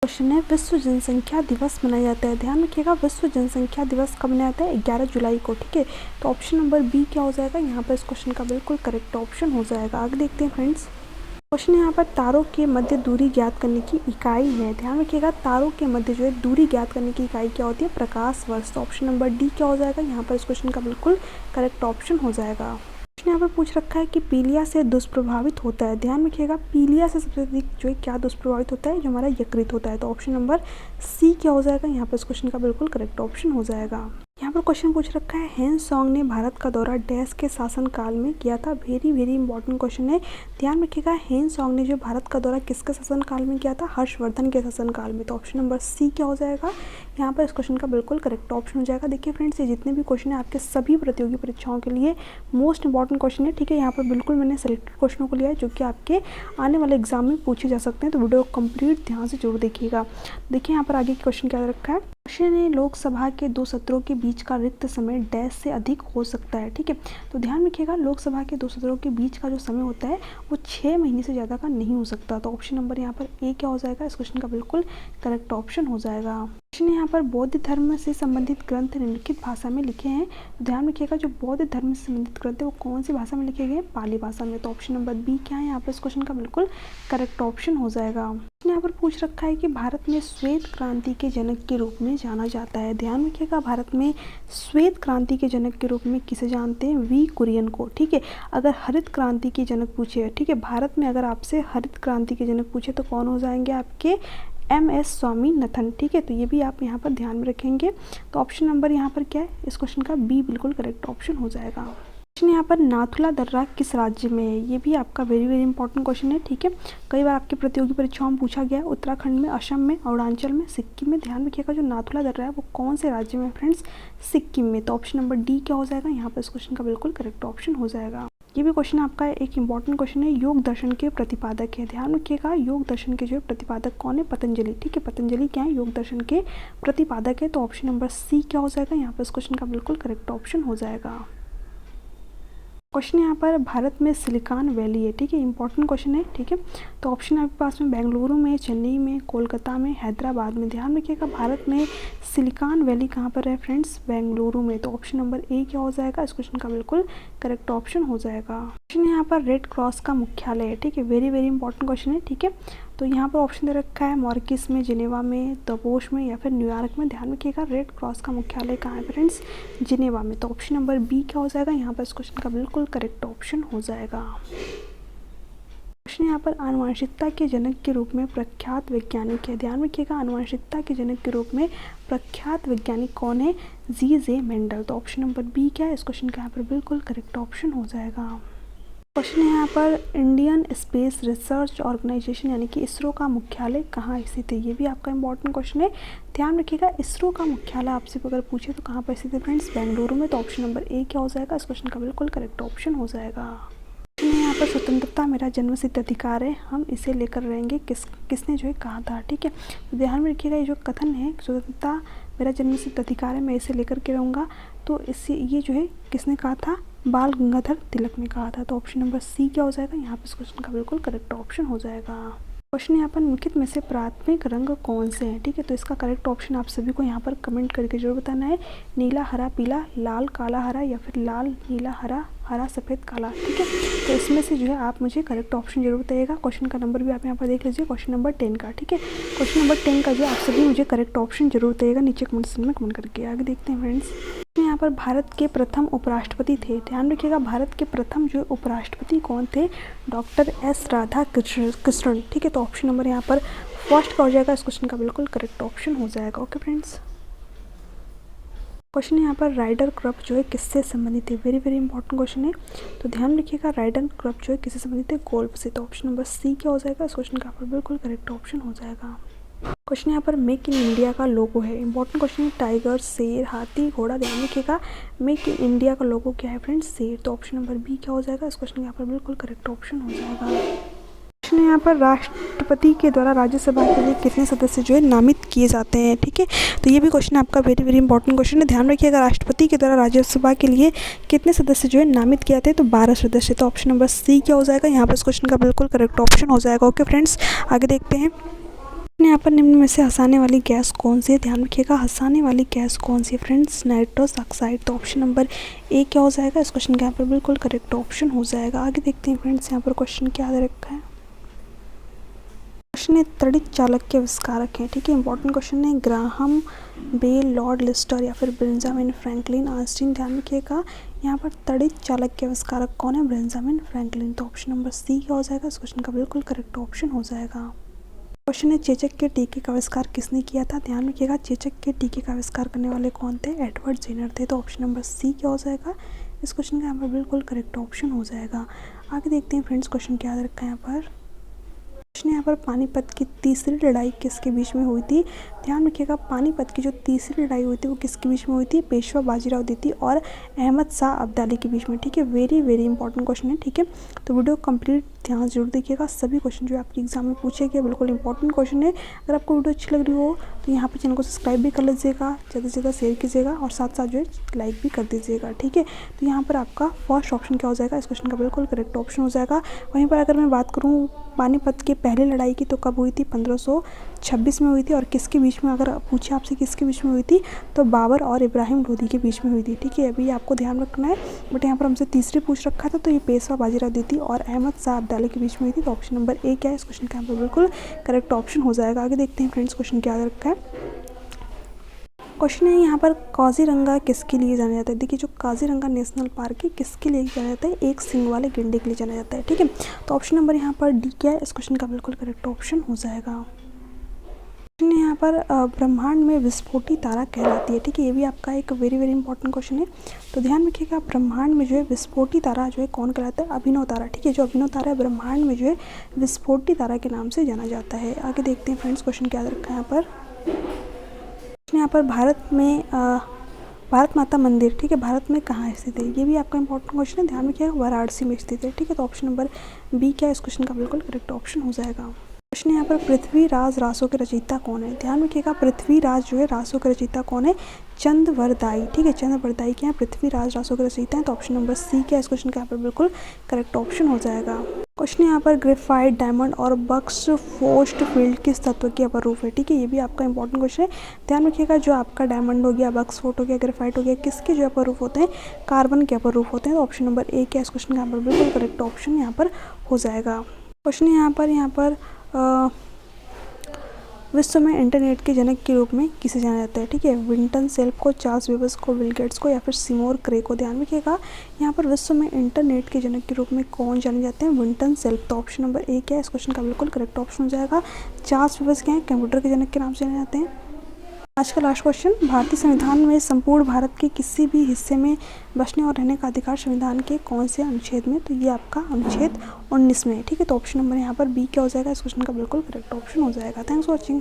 Question है विश्व जनसंख्या दिवस मनाया जाता है। ध्यान रखिएगा विश्व जनसंख्या दिवस कब मनाया जाता है? 11 जुलाई को। ठीक है, तो ऑप्शन नंबर बी क्या हो जाएगा यहाँ पर? इस क्वेश्चन का बिल्कुल करेक्ट ऑप्शन हो जाएगा। आगे देखते हैं फ्रेंड्स। क्वेश्चन यहाँ पर तारों के मध्य दूरी ज्ञात करने की इकाई है। ध्यान रखिएगा तारों के मध्य जो है दूरी ज्ञात करने की इकाई क्या होती है? प्रकाश वर्ष। तो ऑप्शन नंबर डी क्या हो जाएगा यहाँ पर? इस क्वेश्चन का बिल्कुल करेक्ट ऑप्शन हो जाएगा। क्वेश्चन यहाँ पर पूछ रखा है कि पीलिया से दुष्प्रभावित होता है। ध्यान रखिएगा पीलिया से सबसे अधिक जो है क्या दुष्प्रभावित होता है? जो हमारा यकृत होता है। तो ऑप्शन नंबर सी क्या हो जाएगा यहाँ पर? इस क्वेश्चन का बिल्कुल करेक्ट ऑप्शन हो जाएगा। यहाँ पर क्वेश्चन पूछ रखा है हेनसोंग ने भारत का दौरा डैश के शासनकाल में किया था। वेरी वेरी इंपॉर्टेंट क्वेश्चन है। ध्यान रखिएगा हेनसोंग ने जो भारत का दौरा किसके शासनकाल में किया था? हर्षवर्धन के शासनकाल में। तो ऑप्शन नंबर सी क्या हो जाएगा यहाँ पर? इस क्वेश्चन का बिल्कुल करेक्ट ऑप्शन हो जाएगा। देखिए फ्रेंड्स, ये जितने भी क्वेश्चन है आपके सभी प्रतियोगी परीक्षाओं के लिए मोस्ट इंपॉर्टेंट क्वेश्चन है। ठीक है, यहाँ पर बिल्कुल मैंने सेलेक्टेड क्वेश्चनों को लिया है जो कि आपके आने वाले एग्जाम में पूछे जा सकते हैं। तो वीडियो को कंप्लीट ध्यान से जरूर देखिएगा। देखिए यहाँ पर आगे क्वेश्चन क्या रखा है। क्वेश्चन है लोकसभा के 2 सत्रों के बीच का रिक्त समय डैश से अधिक हो सकता है। ठीक है, तो ध्यान रखिएगा लोकसभा के 2 सत्रों के बीच का जो समय होता है वो 6 महीने से ज़्यादा का नहीं हो सकता। तो ऑप्शन नंबर यहाँ पर ए क्या हो जाएगा? इस क्वेश्चन का बिल्कुल करेक्ट ऑप्शन हो जाएगा। क्वेश्चन यहाँ पर बौद्ध धर्म से संबंधित ग्रंथ निम्नलिखित भाषा में लिखे हैं। ध्यान रखिएगा जो बौद्ध धर्म से संबंधित ग्रंथ है वो कौन सी भाषा में लिखे गए? पाली भाषा में। तो ऑप्शन नंबर बी क्या है यहाँ पर? इस क्वेश्चन का बिल्कुल करेक्ट ऑप्शन हो जाएगा। यहाँ पर पूछ रखा है कि भारत में श्वेत क्रांति के जनक के रूप में जाना जाता है। ध्यान रखिएगा भारत में श्वेत क्रांति के जनक के रूप में किसे जानते हैं? वी कुरियन को। ठीक है, अगर हरित क्रांति के जनक पूछे, ठीक है, भारत में अगर आपसे हरित क्रांति के जनक पूछे तो कौन हो जाएंगे? आपके MS स्वामीनाथन। ठीक है, तो ये भी आप यहाँ पर ध्यान में रखेंगे। तो ऑप्शन नंबर यहाँ पर क्या है? इस क्वेश्चन का बी बिल्कुल करेक्ट ऑप्शन हो जाएगा। क्वेश्चन यहाँ पर नाथुला दर्रा किस राज्य में है? ये भी आपका वेरी वेरी इंपॉर्टेंट क्वेश्चन है। ठीक है, कई बार आपके प्रतियोगी परीक्षाओं में पूछा गया है। उत्तराखंड में, असम में, अरुणाचल में, सिक्किम में। ध्यान रखिएगा जो नाथुला दर्रा है वो कौन से राज्य में? फ्रेंड्स सिक्किम में। तो ऑप्शन नंबर डी क्या हो जाएगा यहाँ पर? इस क्वेश्चन का बिल्कुल करेक्ट ऑप्शन हो जाएगा। ये भी क्वेश्चन आपका एक इंपॉर्टेंट क्वेश्चन है। योग दर्शन के प्रतिपादक है। ध्यान रखिएगा योग दर्शन के जो प्रतिपादक कौन है? पतंजलि। ठीक है, पतंजलि क्या है? योग दर्शन के प्रतिपादक है। तो ऑप्शन नंबर सी क्या हो जाएगा यहाँ पर? इस क्वेश्चन का बिल्कुल करेक्ट ऑप्शन हो जाएगा। क्वेश्चन यहाँ पर भारत में सिलिकॉन वैली है। ठीक है, इंपॉर्टेंट क्वेश्चन है। ठीक है, तो ऑप्शन आपके पास में बेंगलुरु में, चेन्नई में, कोलकाता में, हैदराबाद में। ध्यान रखिएगा भारत में सिलिकॉन वैली कहाँ पर है? फ्रेंड्स बेंगलुरु में। तो ऑप्शन नंबर ए क्या हो जाएगा? इस क्वेश्चन का बिल्कुल करेक्ट ऑप्शन हो जाएगा। क्वेश्चन यहाँ पर रेड क्रॉस का मुख्यालय है। ठीक है, वेरी वेरी इंपॉर्टेंट क्वेश्चन है। ठीक है, तो यहाँ पर ऑप्शन दे रखा है मॉरिशस में, जिनेवा में, दबोश में या फिर न्यूयॉर्क में। ध्यान रखिएगा रेड क्रॉस का मुख्यालय कहाँ है? फ्रेंड्स जिनेवा में। तो ऑप्शन नंबर बी क्या हो जाएगा यहाँ पर? इस क्वेश्चन का बिल्कुल करेक्ट ऑप्शन हो जाएगा। क्वेश्चन यहाँ पर आनुवंशिकता के जनक के रूप में प्रख्यात वैज्ञानिक है। ध्यान रखिएगा आनुवंशिकता के जनक के रूप में प्रख्यात वैज्ञानिक कौन है? G.J. मेंडल। तो ऑप्शन नंबर बी क्या है? इस क्वेश्चन का यहाँ पर बिल्कुल करेक्ट ऑप्शन हो जाएगा। क्वेश्चन है यहाँ पर इंडियन स्पेस रिसर्च ऑर्गेनाइजेशन यानी कि इसरो का मुख्यालय कहाँ स्थित है? ये भी आपका इंपॉर्टेंट क्वेश्चन है। ध्यान रखिएगा इसरो का मुख्यालय आपसे अगर पूछे तो कहाँ पर स्थित है? फ्रेंड्स बेंगलुरु में। तो ऑप्शन नंबर ए क्या हो जाएगा? इस क्वेश्चन का बिल्कुल करेक्ट ऑप्शन हो जाएगा। यहाँ पर स्वतंत्रता मेरा जन्मसिद्ध अधिकार है, हम इसे लेकर रहेंगे, किसने जो है कहा था? ठीक है, तो ध्यान में रखिएगा ये जो कथन है स्वतंत्रता मेरा जन्मसिद्ध अधिकार है, मैं इसे लेकर के रहूँगा, तो इससे ये जो है किसने कहा था? बाल गंगाधर तिलक ने कहा था। तो ऑप्शन नंबर सी क्या हो जाएगा यहाँ पर? इस क्वेश्चन का बिल्कुल करेक्ट ऑप्शन हो जाएगा। क्वेश्चन यहाँ पर निम्नलिखित में से प्राथमिक रंग कौन से हैं? ठीक है, तो इसका करेक्ट ऑप्शन आप सभी को यहाँ पर कमेंट करके जरूर बताना है। नीला, हरा, पीला, लाल, काला, हरा या फिर लाल, नीला, हरा, हरा, सफ़ेद, काला। ठीक है, तो इसमें से जो है आप मुझे करेक्ट ऑप्शन जरूर बताइएगा। क्वेश्चन का नंबर भी आप यहाँ पर देख लीजिए, क्वेश्चन नंबर 10 का। ठीक है, क्वेश्चन नंबर 10 का जो आप सभी मुझे करेक्ट ऑप्शन जरूर बताइएगा नीचे कमेंट सेक्शन में कमेंट करके। आगे देखते हैं फ्रेंड्स। यहाँ पर भारत के प्रथम उपराष्ट्रपति थे। ध्यान रखिएगा भारत के प्रथम जो उपराष्ट्रपति कौन थे? Doctor S Radhakrishnan. ठीक है, तो ऑप्शन नंबर यहाँ पर फर्स्ट का हो जाएगा। इस क्वेश्चन का बिल्कुल करेक्ट ऑप्शन हो जाएगा। ओके फ्रेंड्स, क्वेश्चन यहाँ पर राइडर क्रप जो है किससे संबंधित है? वेरी वेरी इंपॉर्टेंट क्वेश्चन है। तो ध्यान रखिएगा राइडर क्रप जो है किससे संबंधित है? गोल्फ से। तो ऑप्शन नंबर सी क्या हो जाएगा? इस क्वेश्चन का यहाँ पर बिल्कुल करेक्ट ऑप्शन हो जाएगा। क्वेश्चन यहाँ पर मेक इन इंडिया का लोगो है। इंपॉर्टेंट क्वेश्चन है। टाइगर, शेर, हाथी, घोड़ा। ध्यान रखिएगा मेक इन इंडिया का लोगो क्या है? फ्रेंड्स शेर। तो ऑप्शन नंबर बी क्या हो जाएगा? इस क्वेश्चन का यहाँ पर बिल्कुल करेक्ट ऑप्शन हो जाएगा। क्वेश्चन यहाँ पर राष्ट्रपति के द्वारा राज्यसभा के लिए कितने सदस्य जो है नामित किए जाते हैं? ठीक है, तो ये भी क्वेश्चन आपका वेरी वेरी इंपॉर्टेंट क्वेश्चन है। ध्यान रखिएगा राष्ट्रपति के द्वारा राज्यसभा के लिए कितने सदस्य जो है नामित किए जाते हैं? तो 12 सदस्य। तो ऑप्शन नंबर सी क्या हो जाएगा यहाँ पर? इस क्वेश्चन का बिल्कुल करेक्ट ऑप्शन हो जाएगा। ओके फ्रेंड्स, आगे देखते हैं। यहाँ पर निम्न में से हंसाने वाली गैस कौन सी है, ध्यान रखिएगा हंसाने वाली गैस कौन सी है फ्रेंड्स, नाइट्रस ऑक्साइड। तो ऑप्शन नंबर ए क्या हो जाएगा, इस क्वेश्चन का यहाँ पर बिल्कुल करेक्ट ऑप्शन हो जाएगा। आगे देखते हैं फ्रेंड्स यहाँ पर क्वेश्चन क्या दे रखा है। क्वेश्चन है तड़ित चालक के आविष्कारक हैं, ठीक है, इंपॉर्टेंट क्वेश्चन है। ग्राहम बेल, लॉर्ड लिस्टर या फिर बेंजामिन फ्रैंकलिन आइंस्टीन। ध्यान रखिएगा यहाँ पर तड़ित चालक के आविष्कारक कौन है, बेंजामिन फ्रैंकलिन। तो ऑप्शन नंबर सी क्या हो जाएगा, इस क्वेश्चन का बिल्कुल करेक्ट ऑप्शन हो जाएगा। क्वेश्चन है चेचक के टीके का आविष्कार किसने किया था, ध्यान रखिएगा चेचक के टीके का आविष्कार करने वाले कौन थे, एडवर्ड जेनर थे। तो ऑप्शन नंबर सी क्या हो जाएगा, इस क्वेश्चन का यहाँ पर बिल्कुल करेक्ट ऑप्शन हो जाएगा। आगे देखते हैं फ्रेंड्स क्वेश्चन क्या रखा है यहाँ पर। क्वेश्चन यहाँ पर पानीपत की तीसरी लड़ाई किसके बीच में हुई थी, ध्यान रखिएगा पानीपत की जो तीसरी लड़ाई हुई थी वो किसके बीच में हुई थी, पेशवा बाजीराव द्वितीय और अहमद शाह अब्दाली के बीच में, ठीक है। वेरी वेरी इंपॉर्टेंट क्वेश्चन है, ठीक है। तो वीडियो कंप्लीट ध्यान जरूर देखिएगा, सभी क्वेश्चन जो आपके एग्जाम में पूछे गए बिल्कुल इंपॉर्टेंट क्वेश्चन है। अगर आपको वीडियो अच्छी लग रही हो तो यहाँ पर चैनल को सब्सक्राइब भी कर लीजिएगा, ज़्यादा से ज़्यादा शेयर कीजिएगा और साथ साथ जो है लाइक भी कर दीजिएगा, ठीक है। तो यहाँ पर आपका फर्स्ट ऑप्शन क्या हो जाएगा, इस क्वेश्चन का बिल्कुल करेक्ट ऑप्शन हो जाएगा। वहीं पर अगर मैं बात करूँ पानीपत की पहली लड़ाई की तो कब हुई थी, 1526 में हुई थी। और किसके बीच में, अगर पूछे आपसे किसके बीच में हुई थी, तो बाबर और इब्राहिम लोधी के बीच में हुई थी, ठीक है। अभी आपको ध्यान रखना है, बट यहाँ पर हमसे तीसरी पूछ रखा था, तो ये पेशवा बाजीराव द्वितीय और अहमद शाह अब्दाली के बीच में हुई थी। तो ऑप्शन नंबर ए क्या है, इस क्वेश्चन का यहाँ पर बिल्कुल करेक्ट ऑप्शन हो जाएगा। आगे देखते हैं फ्रेंड्स क्वेश्चन क्या रखा है। क्वेश्चन है यहाँ पर काजीरंगा किसके लिए जाना जाता है। देखिए जो काजीरंगा नेशनल पार्क है किसके लिए जाना जाता है, एक सींग वाले गेंडे के लिए जाना जाता है, ठीक है। तो ऑप्शन नंबर यहाँ पर डी क्या है, इस क्वेश्चन का बिल्कुल करेक्ट ऑप्शन हो जाएगा। क्वेश्चन यहाँ पर ब्रह्मांड में विस्फोटी तारा कहलाती है, ठीक है। ये भी आपका एक वेरी वेरी इंपॉर्टेंट क्वेश्चन है। तो ध्यान रखिएगा ब्रह्मांड में जो है विस्फोटी तारा जो है कौन कहलाता है, अभिनव तारा, ठीक है। जो अभिनव तारा है ब्रह्मांड में जो है विस्फोटी तारा के नाम से जाना जाता है। आगे देखते हैं फ्रेंड्स क्वेश्चन क्या रखा है यहाँ पर। यहाँ पर भारत में भारत माता मंदिर, ठीक है, भारत में कहाँ स्थित है, ये भी आपका इंपॉर्टेंट क्वेश्चन है। ध्यान रखिएगा वाराणसी में स्थित है, ठीक है। तो ऑप्शन नंबर बी क्या है, इस क्वेश्चन का बिल्कुल करेक्ट ऑप्शन हो जाएगा। क्वेश्चन यहाँ पर पृथ्वीराज रासों के रचयिता कौन है, ध्यान रखिएगा पृथ्वीराज जो है रासों के रचयिता कौन है, चंद्रवरदाई, ठीक है। चंद्रवरदाई क्या है, पृथ्वीराज रासों के रचयिता है। तो ऑप्शन नंबर सी क्या है, इस क्वेश्चन का यहाँ पर बिल्कुल करेक्ट ऑप्शन हो जाएगा। क्वेश्चन यहाँ पर ग्रेफाइट, डायमंड और बक्स फोर्सफील्ड किस तत्व के अपरूप है, ठीक है। ये भी आपका इंपॉर्टेंट क्वेश्चन है। ध्यान रखिएगा जो आपका डायमंड हो गया, बक्सफोर्ड हो गया, ग्रेफाइट हो गया, किसके जो अपरूप होते हैं, कार्बन के अपरूप होते हैं। तो ऑप्शन नंबर ए क्या है, इस क्वेश्चन का यहाँ पर बिल्कुल करेक्ट ऑप्शन यहाँ पर हो जाएगा। क्वेश्चन यहाँ पर विश्व में इंटरनेट के जनक के रूप में किसे जाना जाता है, ठीक है। विंटन सेल्फ को, चार्ल्स बेबस को, बिल गेट्स को या फिर सिमोर क्रे को। ध्यान रखिएगा यहाँ पर विश्व में इंटरनेट के जनक के रूप में कौन जाने जाते हैं, विंटन सेल्फ। तो ऑप्शन नंबर ए क्या है, इस क्वेश्चन का बिल्कुल करेक्ट ऑप्शन हो जाएगा। चार्ल्स बेबस क्या है, कंप्यूटर के जनक के नाम से जाने जाते हैं। आज का लास्ट क्वेश्चन, भारतीय संविधान में संपूर्ण भारत के किसी भी हिस्से में बसने और रहने का अधिकार संविधान के कौन से अनुच्छेद में, तो ये आपका अनुच्छेद 19 में है, ठीक है। तो ऑप्शन नंबर यहाँ पर बी क्या हो जाएगा, इस क्वेश्चन का बिल्कुल करेक्ट ऑप्शन हो जाएगा। Thanks for watching.